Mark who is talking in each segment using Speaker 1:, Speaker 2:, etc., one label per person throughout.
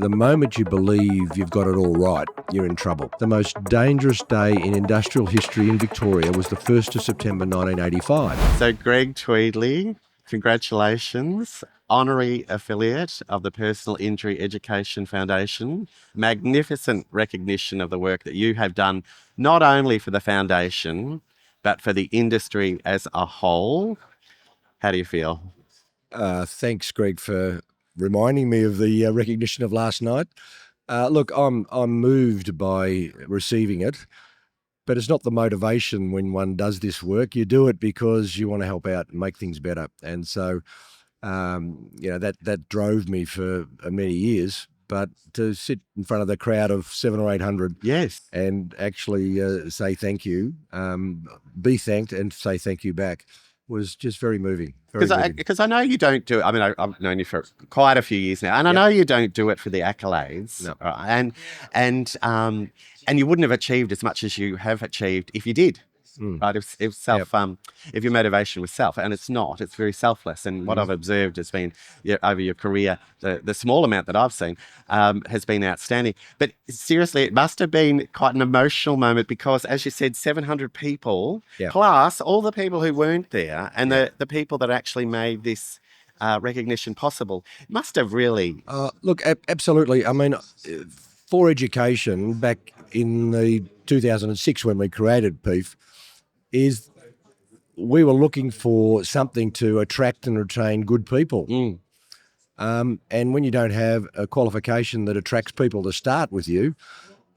Speaker 1: the moment you believe you've got it all right, you're in trouble. The most dangerous day in industrial history in Victoria was the 1st of September 1985.
Speaker 2: So Greg Tweedly, congratulations. Honorary affiliate of the Personal Injury Education Foundation. Magnificent recognition of the work that you have done, not only for the foundation, but for the industry as a whole. How do you feel?
Speaker 1: Thanks, Greg, for reminding me of the recognition of last night. Look, I'm moved by receiving it, but it's not the motivation when one does this work. You do it because you want to help out and make things better. And so, that drove me for many years. But to sit in front of the crowd of 700 or 800,
Speaker 2: Yes,
Speaker 1: and actually say thank you, be thanked, and say thank you back was just very moving.
Speaker 2: because I know you don't do it. I mean, I've known you for quite a few years now, and I know you don't do it for the accolades.
Speaker 1: No.
Speaker 2: Right? And you wouldn't have achieved as much as you have achieved if you did. Right? If self, if your motivation was self, and it's not, it's very selfless. And what I've observed has been over your career, the small amount that I've seen has been outstanding. But seriously, it must have been quite an emotional moment because, as you said, 700 people plus all the people who weren't there and the people that actually made this recognition possible. It must have really.
Speaker 1: Look, absolutely. I mean, for education, back in the 2006 when we created PIEF, is we were looking for something to attract and retain good people. And when you don't have a qualification that attracts people to start with you,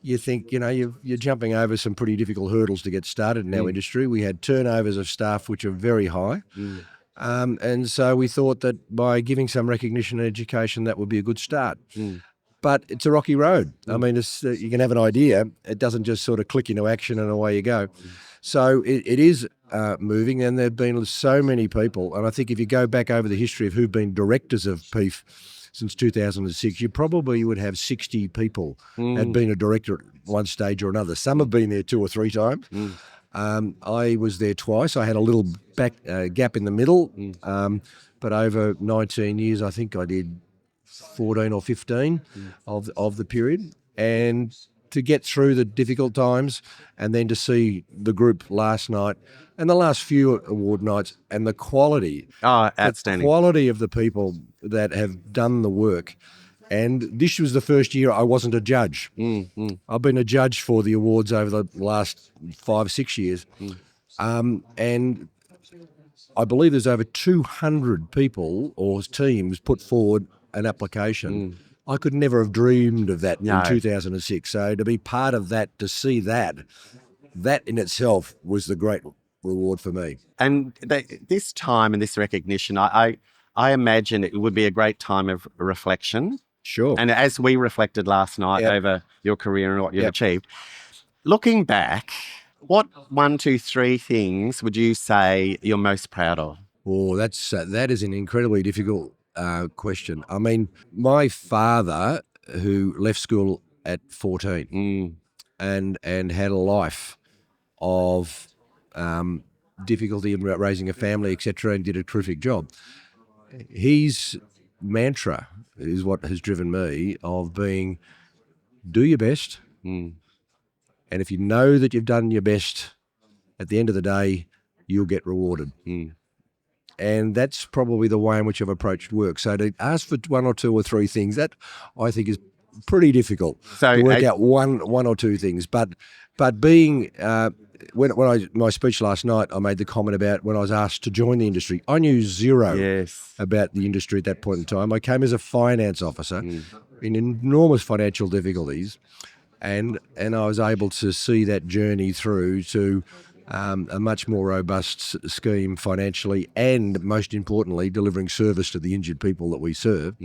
Speaker 1: you think, you're jumping over some pretty difficult hurdles to get started in our industry. We had turnovers of staff which are very high. And so we thought that by giving some recognition and education, that would be a good start. But it's a rocky road. I mean, you can have an idea. It doesn't just sort of click into action and away you go. So it is moving, and there have been so many people. And I think if you go back over the history of who've been directors of PIEF since 2006, you probably would have 60 people had been a director at one stage or another. Some have been there 2 or 3 times. I was there twice. I had a little gap in the middle, but over 19 years, I think I did 14 or 15 of the period. And to get through the difficult times and then to see the group last night and the last few award nights and the quality.
Speaker 2: Outstanding.
Speaker 1: The quality of the people that have done the work. And this was the first year I wasn't a judge. I've been a judge for the awards over the last 5-6 years. And I believe there's over 200 people or teams put forward an application. I could never have dreamed of that in 2006. So to be part of that, to see that in itself was the great reward for me.
Speaker 2: And this time and this recognition, I imagine it would be a great time of reflection.
Speaker 1: Sure.
Speaker 2: And as we reflected last night over your career and what you've achieved, looking back, what 1, 2, 3 things would you say you're most proud of?
Speaker 1: Oh, that is an incredibly difficult question. I mean, my father, who left school at 14 and had a life of difficulty in raising a family, etc., and did a terrific job. His mantra is what has driven me of being, do your best, and if you know that you've done your best, at the end of the day, you'll get rewarded. And that's probably the way in which I've approached work. So to ask for 1 or 2 or 3 things, that I think is pretty difficult to work out one or 2 things. But being my speech last night, I made the comment about when I was asked to join the industry. I knew zero about the industry at that point in time. I came as a finance officer in enormous financial difficulties, and I was able to see that journey through to a much more robust scheme financially and, most importantly, delivering service to the injured people that we serve.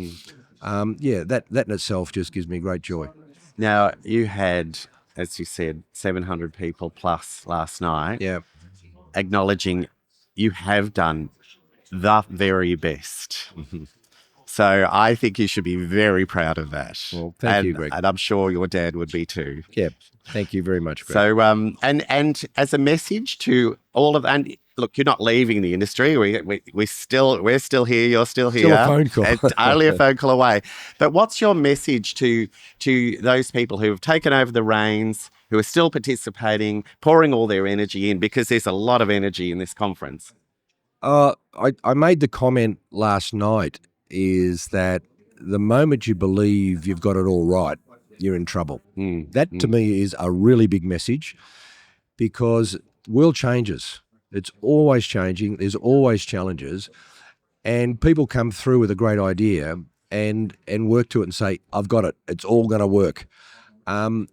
Speaker 1: That in itself just gives me great joy.
Speaker 2: Now, you had, as you said, 700 people plus last night. Acknowledging you have done the very best. So I think you should be very proud of that.
Speaker 1: Well, thank you, Greg.
Speaker 2: And I'm sure your dad would be too.
Speaker 1: Yeah, thank you very much, Greg.
Speaker 2: So, and as a message to all of, and look, you're not leaving the industry. We're still here. You're still here.
Speaker 1: Still a phone call.
Speaker 2: It's only a phone call away. But what's your message to those people who have taken over the reins, who are still participating, pouring all their energy in, because there's a lot of energy in this conference?
Speaker 1: I made the comment last night is that the moment you believe you've got it all right, you're in trouble. That to me is a really big message, because the world changes. It's always changing. There's always challenges, and people come through with a great idea and work to it and say, I've got it. It's all going to work. And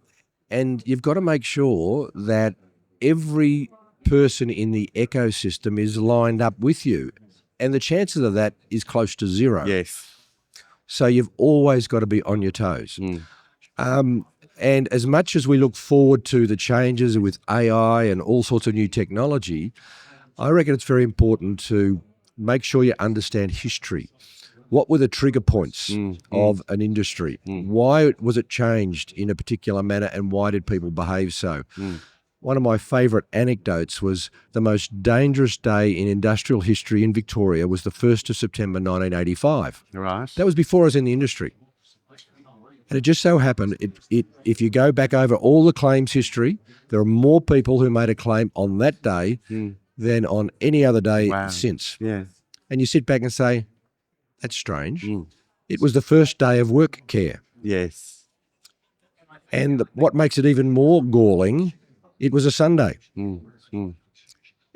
Speaker 1: you've got to make sure that every person in the ecosystem is lined up with you. And the chances of that is close to zero.
Speaker 2: Yes.
Speaker 1: So you've always got to be on your toes. And as much as we look forward to the changes with AI and all sorts of new technology, I reckon it's very important to make sure you understand history. What were the trigger points of an industry? Why was it changed in a particular manner, and why did people behave so? One of my favourite anecdotes was the most dangerous day in industrial history in Victoria was the 1st of September 1985.
Speaker 2: Right.
Speaker 1: That was before I was in the industry. And it just so happened, if you go back over all the claims history, there are more people who made a claim on that day than on any other day since.
Speaker 2: Yeah.
Speaker 1: And you sit back and say, that's strange. It was the first day of work care.
Speaker 2: Yes.
Speaker 1: And what makes it even more galling, it was a Sunday.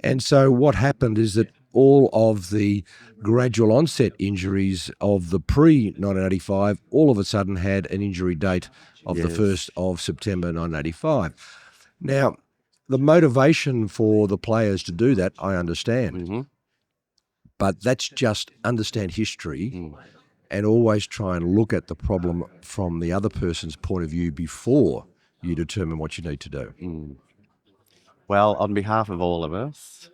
Speaker 1: And so what happened is that all of the gradual onset injuries of the pre-1985 all of a sudden had an injury date of the 1st of September 1985. Now, the motivation for the players to do that, I understand. But that's just understand history and always try and look at the problem from the other person's point of view before you determine what you need to do.
Speaker 2: Well, on behalf of all of us,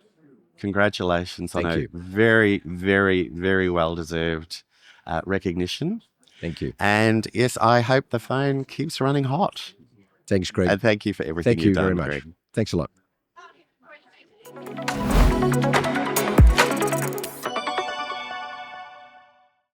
Speaker 2: congratulations on a very, very, very well-deserved recognition.
Speaker 1: Thank you.
Speaker 2: And yes, I hope the phone keeps running hot.
Speaker 1: Thanks, Greg.
Speaker 2: And thank you for everything
Speaker 1: Thank you
Speaker 2: you've done,
Speaker 1: very much.
Speaker 2: Greg.
Speaker 1: Thanks a lot.